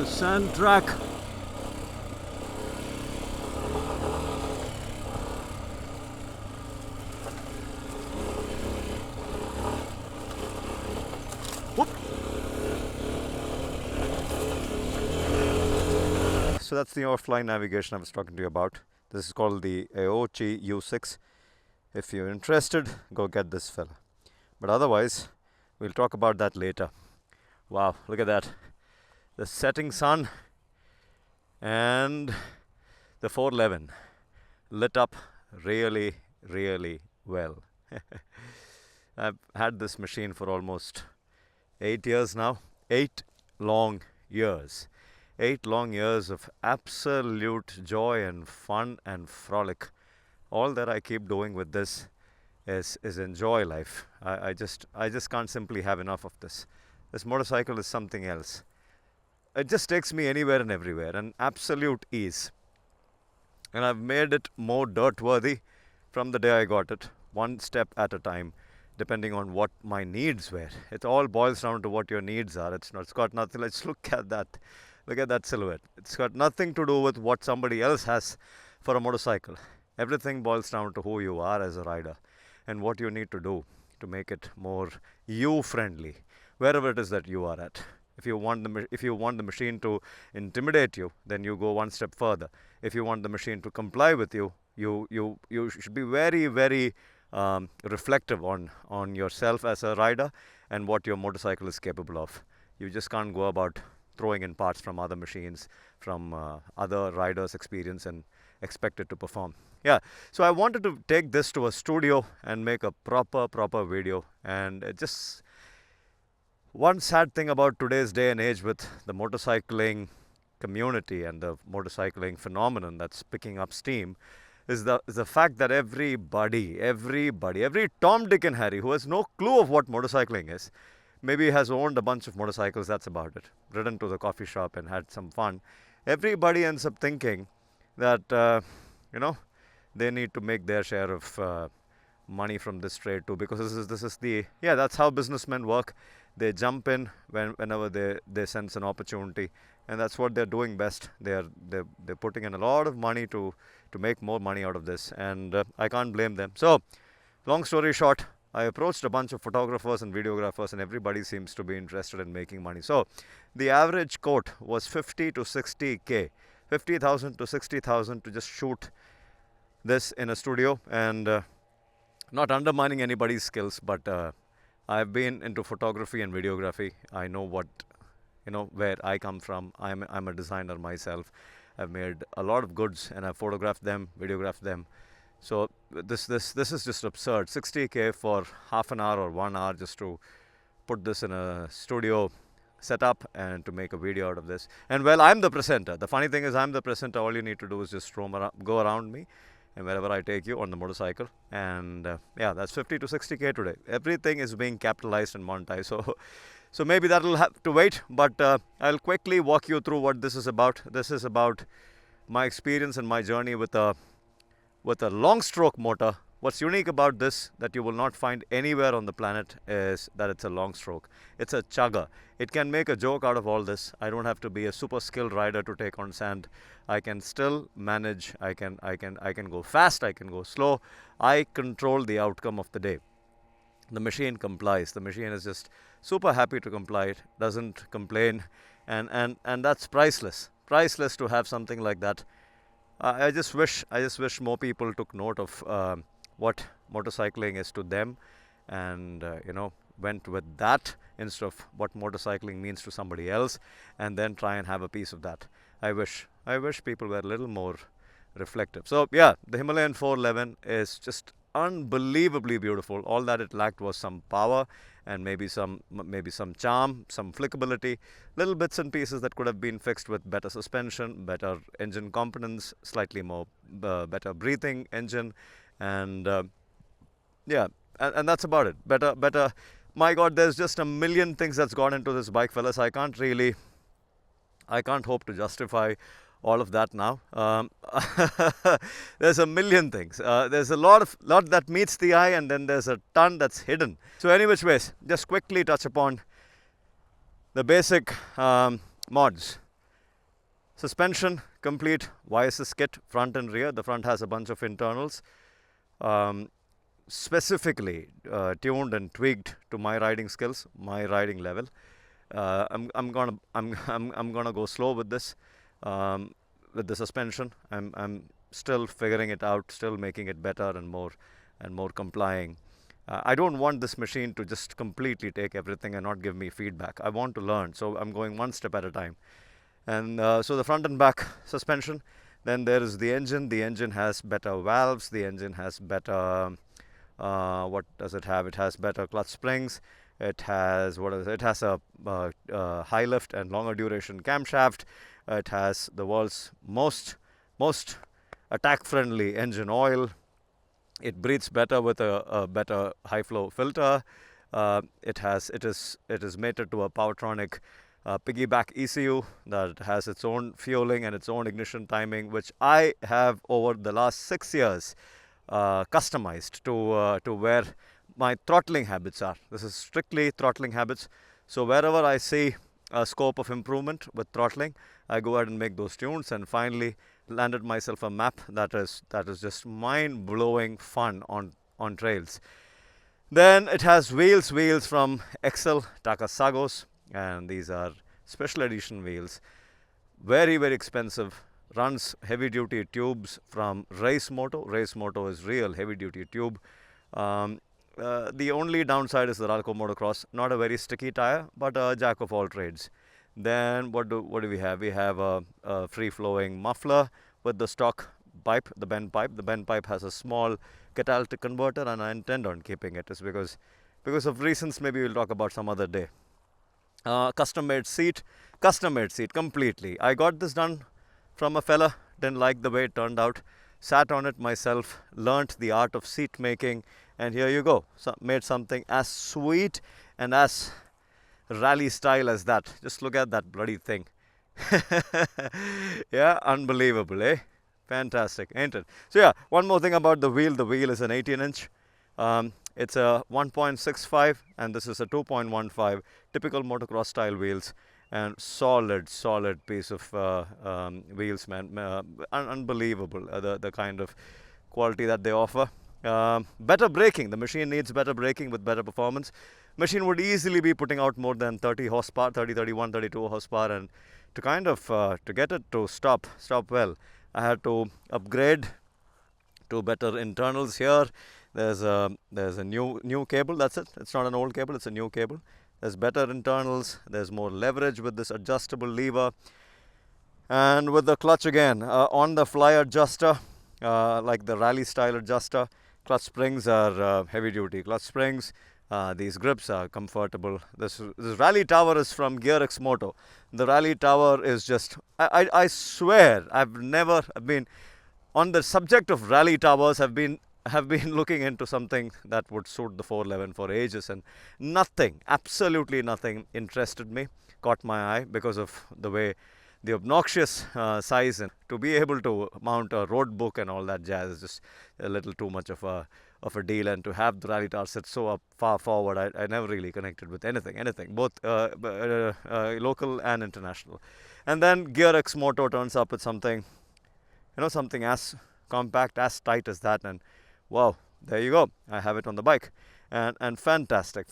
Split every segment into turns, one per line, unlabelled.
sand track. Whoop. So that's the offline navigation I was talking to you about. This is called the Aochi U6. If you're interested, go get this fella. But otherwise, we'll talk about that later. Wow, look at that. The setting sun and the 411 lit up really, really well. I've had this machine for almost 8 years now. 8 long years. 8 long years of absolute joy and fun and frolic. All that I keep doing with this is enjoy life. I just can't simply have enough of this. This motorcycle is something else. It just takes me anywhere and everywhere, an absolute ease. And I've made it more dirt worthy from the day I got it, one step at a time, depending on what my needs were. It all boils down to what your needs are. It's got nothing. Let's look at that. Look at that silhouette. It's got nothing to do with what somebody else has for a motorcycle. Everything boils down to who you are as a rider and what you need to do to make it more you-friendly, wherever it is that you are at. If you want the machine to intimidate you, then you go one step further. If you want the machine to comply with you, you should be very, very reflective on yourself as a rider and what your motorcycle is capable of. You just can't go about throwing in parts from other machines, from other riders' experience, and expect it to perform. Yeah, so I wanted to take this to a studio and make a proper video. And it just, one sad thing about today's day and age with the motorcycling community and the motorcycling phenomenon that's picking up steam is the fact that everybody, every Tom, Dick and Harry who has no clue of what motorcycling is, maybe has owned a bunch of motorcycles, that's about it, ridden to the coffee shop and had some fun. Everybody ends up thinking that, they need to make their share of money from this trade too, because that's how businessmen work. They jump in whenever they sense an opportunity, and that's what they're doing best. They're putting in a lot of money to make more money out of this, and I can't blame them. So, long story short, I approached a bunch of photographers and videographers, and everybody seems to be interested in making money. So, the average quote was 50 to 60K, 50,000 to 60,000 to just shoot this in a studio, and not undermining anybody's skills, but I've been into photography and videography. I know where I come from. I'm a designer myself. I've made a lot of goods, and I've photographed them, videographed them. So this is just absurd. 60K for half an hour or 1 hour just to put this in a studio setup and to make a video out of this. And well, I'm the presenter. The funny thing is, I'm the presenter. All you need to do is just go around me, and wherever I take you on the motorcycle. And that's 50 to 60K today. Everything is being capitalized and monetized. So maybe that will have to wait, but I'll quickly walk you through what this is about. This is about my experience and my journey with a long stroke motor. What's unique about this that you will not find anywhere on the planet is that it's a long stroke. It's a chugger. It can make a joke out of all this. I don't have to be a super skilled rider to take on sand. I can still manage. I can go fast. I can go slow. I control the outcome of the day. The machine complies. The machine is just super happy to comply. It doesn't complain, and that's priceless. Priceless to have something like that. I just wish more people took note of what motorcycling is to them, and went with that instead of what motorcycling means to somebody else, and then try and have a piece of that. I wish people were a little more reflective. So yeah, the Himalayan 411 is just unbelievably beautiful. All that it lacked was some power and maybe some charm, some flickability, little bits and pieces that could have been fixed with better suspension, better engine components, slightly more better breathing engine, and and that's about it. Better. My God, there's just a million things that's gone into this bike, fellas. I can't hope to justify all of that now. There's a million things. There's a lot that meets the eye, and then there's a ton that's hidden. So any which ways, just quickly touch upon the basic mods. Suspension, complete YSS kit, front and rear. The front has a bunch of internals, specifically tuned and tweaked to my riding skills, my riding level. I'm gonna go slow with this, with the suspension. I'm still figuring it out, still making it better and more complying. I don't want this machine to just completely take everything and not give me feedback. I want to learn, so I'm going one step at a time. And so the front and back suspension. Then there is the engine. The engine has better valves. The engine has better, what does it have? It has better clutch springs. It has it has a high lift and longer duration camshaft. It has the world's most attack friendly engine oil. It breathes better with a better high flow filter. It is mated to a Powertronic piggyback ECU that has its own fueling and its own ignition timing, which I have over the last 6 years customized to where my throttling habits are. This is strictly throttling habits. So wherever I see a scope of improvement with throttling, I go ahead and make those tunes, and finally landed myself a map that is just mind-blowing fun on trails. Then it has wheels from Excel Takasagos, and these are special edition wheels, very expensive. Runs heavy duty tubes from Race Moto. Race Moto is real heavy duty tube. The only downside is the Ralco Motocross, not a very sticky tire, but a jack of all trades. Then what do we have? We have a free flowing muffler with the stock pipe, the bend pipe. The bend pipe has a small catalytic converter, and I intend on keeping it. It's because of reasons maybe we'll talk about some other day. Custom made seat completely. I got this done from a fella, didn't like the way it turned out, sat on it myself, learnt the art of seat making, and here you go. So made something as sweet and as rally style as that. Just look at that bloody thing. Yeah, unbelievable, eh? Fantastic, ain't it? So yeah, one more thing about the wheel. The wheel is an 18-inch. It's a 1.65 and this is a 2.15, typical motocross style wheels, and solid piece of wheels, man. Unbelievable, the kind of quality that they offer. Better braking. The machine needs better braking with better performance. Machine would easily be putting out more than 30 horsepower, 30, 31, 32 horsepower, and to kind of to get it to stop well, I had to upgrade to better internals here. There's a new cable. That's it. It's not an old cable. It's a new cable. There's better internals. There's more leverage with this adjustable lever, and with the clutch again on the fly adjuster, like the rally style adjuster. Clutch springs are heavy duty clutch springs. These grips are comfortable. This rally tower is from Gearx Moto. The rally tower is just, I swear, I've been on the subject of rally towers. Have been looking into something that would suit the 411 for ages, and nothing, absolutely nothing interested me, caught my eye because of the way, the obnoxious size, and to be able to mount a road book and all that jazz is just a little too much of a deal. And to have the rally tower sit so up far forward, I never really connected with anything, both local and international. And then Gearx Moto turns up with something, something as compact, as tight as that, and wow, there you go. I have it on the bike, and fantastic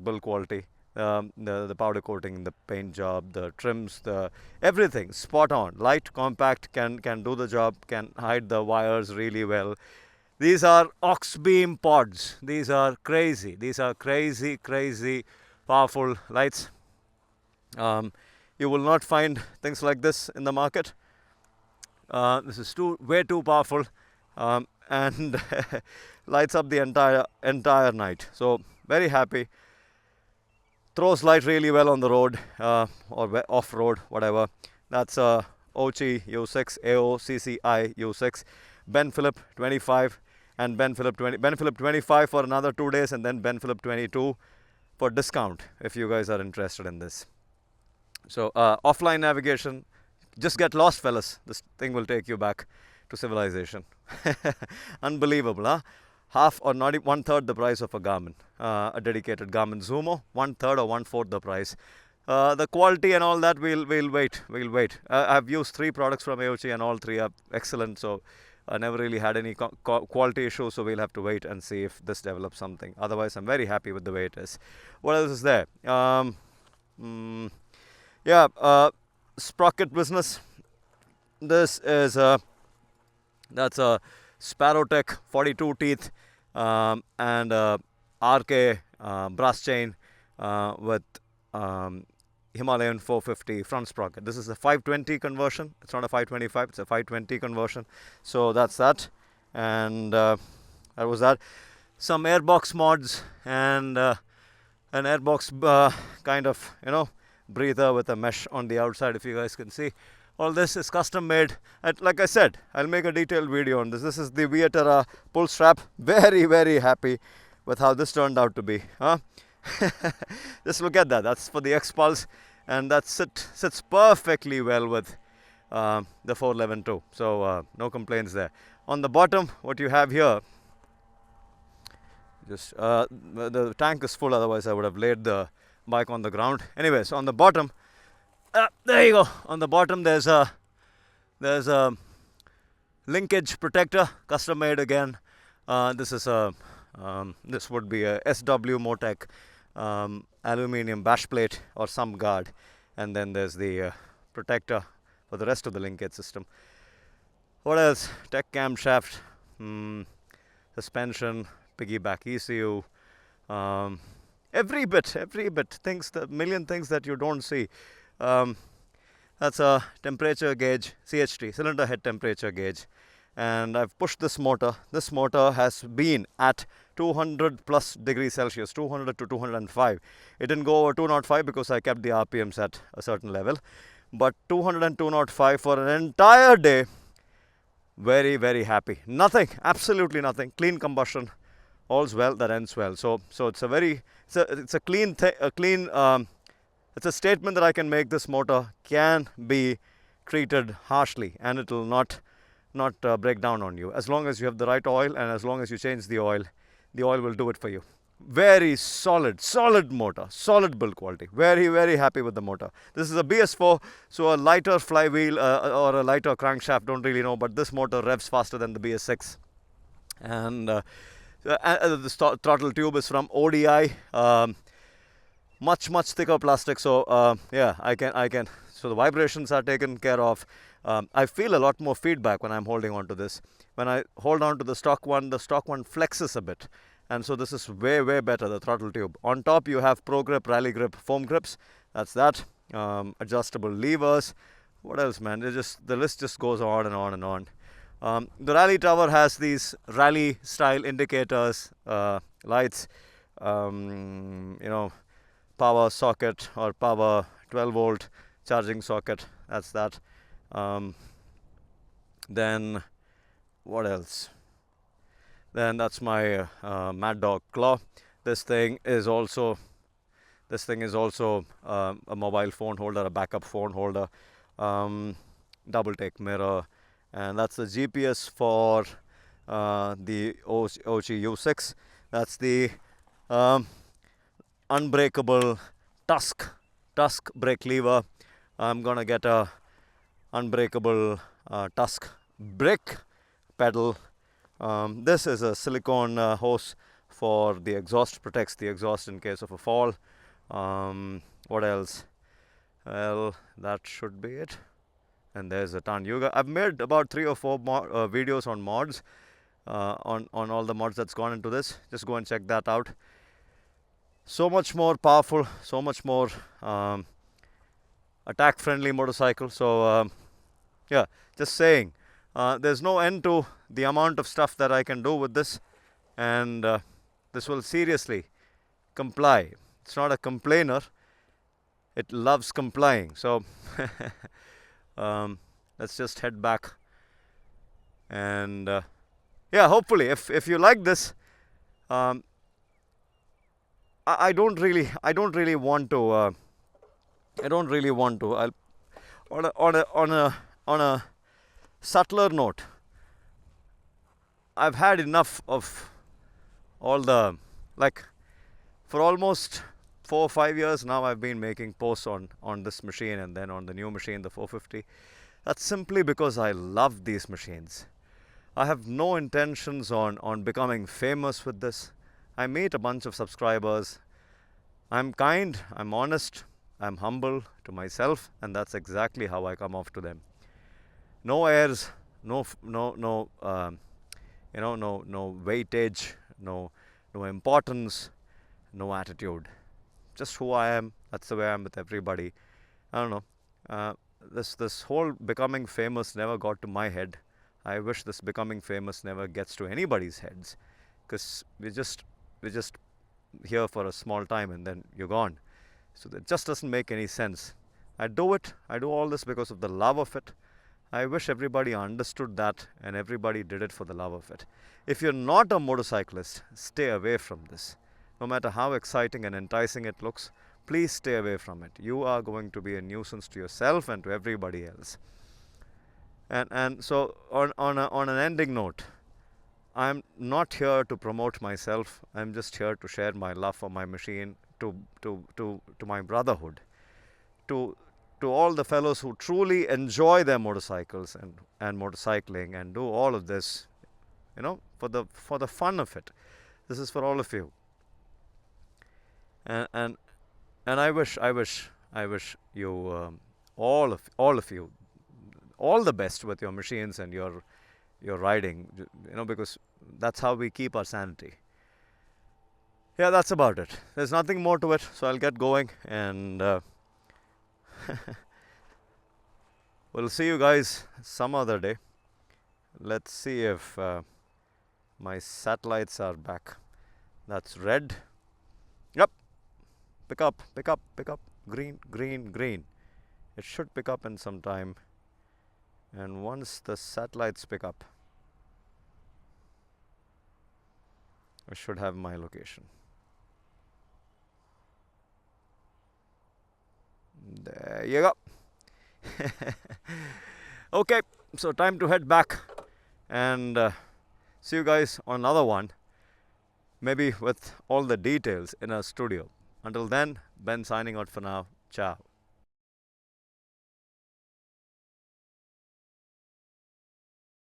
build quality. The powder coating, the paint job, the trims, the everything spot on. Light, compact, can do the job, can hide the wires really well. These are aux beam pods. These are crazy powerful lights. You will not find things like this in the market. This is way too powerful, and lights up the entire night. So very happy. Throws light really well on the road, or off-road, whatever. That's a Ochi U6, AOCCI U6, Ben Phillip 25, and Ben Phillip 25 for another 2 days, and then Ben Phillip 22 for discount if you guys are interested in this. So offline navigation, just get lost, fellas. This thing will take you back to civilization. Unbelievable, huh? Half or not 1/3 the price of a Garmin, a dedicated Garmin Zumo. 1/3 or 1/4 the price. The quality and all that, we'll wait. I've used 3 products from AOC and all 3 are excellent. So I never really had any quality issues. So we'll have to wait and see if this develops something. Otherwise, I'm very happy with the way it is. What else is there? Yeah, sprocket business. This is that's a Sparrowtech 42 teeth and RK brass chain with Himalayan 450 front sprocket. This is a 520 conversion. It's not a 525. It's a 520 conversion. So that's that. And that was that. Some airbox mods and an airbox kind of, breather with a mesh on the outside, if you guys can see. All this is custom made. And like I said, I'll make a detailed video on this. This is the Vietera pull strap. Very, very happy with how this turned out to be. Just look at that. That's for the X-Pulse, and that sits perfectly well with the 411 too. So no complaints there. On the bottom, what you have here, just the tank is full. Otherwise, I would have laid the bike on the ground. Anyways, on the bottom, there you go. On the bottom, there's a linkage protector, custom made again. This is this would be a SW Motec aluminium bash plate or some guard, and then there's the protector for the rest of the linkage system. What else? Tech camshaft, suspension, piggyback ECU, every bit, things, the million things that you don't see. That's a temperature gauge, CHT, cylinder head temperature gauge, and I've pushed this motor. This motor has been at 200 plus degrees Celsius, 200 to 205. It didn't go over 205 because I kept the RPMs at a certain level, but 200 and 205 for an entire day. Very, very happy. Nothing, absolutely nothing. Clean combustion. All's well that ends well. So it's a very, it's a clean, it's a statement that I can make. This motor can be treated harshly, and it will not break down on you as long as you have the right oil, and as long as you change the oil will do it for you. Very solid motor, solid build quality. Very, very happy with the motor. This is a BS4, so a lighter flywheel or a lighter crankshaft, don't really know, but this motor revs faster than the BS6. And the throttle tube is from ODI, much thicker plastic. So yeah, I can. So the vibrations are taken care of. I feel a lot more feedback when I'm holding on to this. When I hold on to the stock one flexes a bit. And so this is way, way better, the throttle tube. On top you have Pro Grip, Rally Grip foam grips. That's that. Adjustable levers. What else, man? The list just goes on and on and on. The Rally Tower has these rally style indicators, lights, power socket or power 12 volt charging socket. That's that. Then what else? Then that's my Mad Dog claw. This thing is also a mobile phone holder, a backup phone holder, double take mirror, and that's the GPS for the OG U6. That's the unbreakable tusk brake lever. I'm gonna get a unbreakable tusk brake pedal. This is a silicone hose for the exhaust, protects the exhaust in case of a fall. What else? Well, that should be it. And there's a ton. I've made about 3 or 4 videos on mods, on all the mods that's gone into this. Just go and check that out. So much more powerful, so much more attack friendly motorcycle. So yeah, just saying, there's no end to the amount of stuff that I can do with this, and this will seriously comply. It's not a complainer, it loves complying. So let's just head back, and yeah, hopefully if you like this, I don't really want to on a subtler note, I've had enough of all the, like, for almost 4 or 5 years now I've been making posts on this machine and then on the new machine, the 450. That's simply because I love these machines. I have no intentions on becoming famous with this. I meet a bunch of subscribers. I'm kind, I'm honest, I'm humble to myself, and that's exactly how I come off to them. No airs, no no weightage, no importance, no attitude. Just who I am. That's the way I am with everybody. I don't know. This whole becoming famous never got to my head. I wish this becoming famous never gets to anybody's heads, because we're just here for a small time and then you're gone. So that just doesn't make any sense. I do all this because of the love of it. I wish everybody understood that and everybody did it for the love of it. If you're not a motorcyclist, stay away from this. No matter how exciting and enticing it looks, please stay away from it. You are going to be a nuisance to yourself and to everybody else. And so on an ending note, I'm not here to promote myself. I'm just here to share my love for my machine, to my brotherhood, to all the fellows who truly enjoy their motorcycles and motorcycling and do all of this, for the fun of it. This is for all of you. And I wish you all of you all the best with your machines and your riding, because that's how we keep our sanity. Yeah, that's about it. There's nothing more to it, so I'll get going, and we'll see you guys some other day. Let's see if my satellites are back. That's red. Yep. Pick up. Green. It should pick up in some time. And once the satellites pick up, I should have my location. There you go. Okay, so time to head back and see you guys on another one, maybe with all the details in our studio. Until then, Ben signing out for now. Ciao.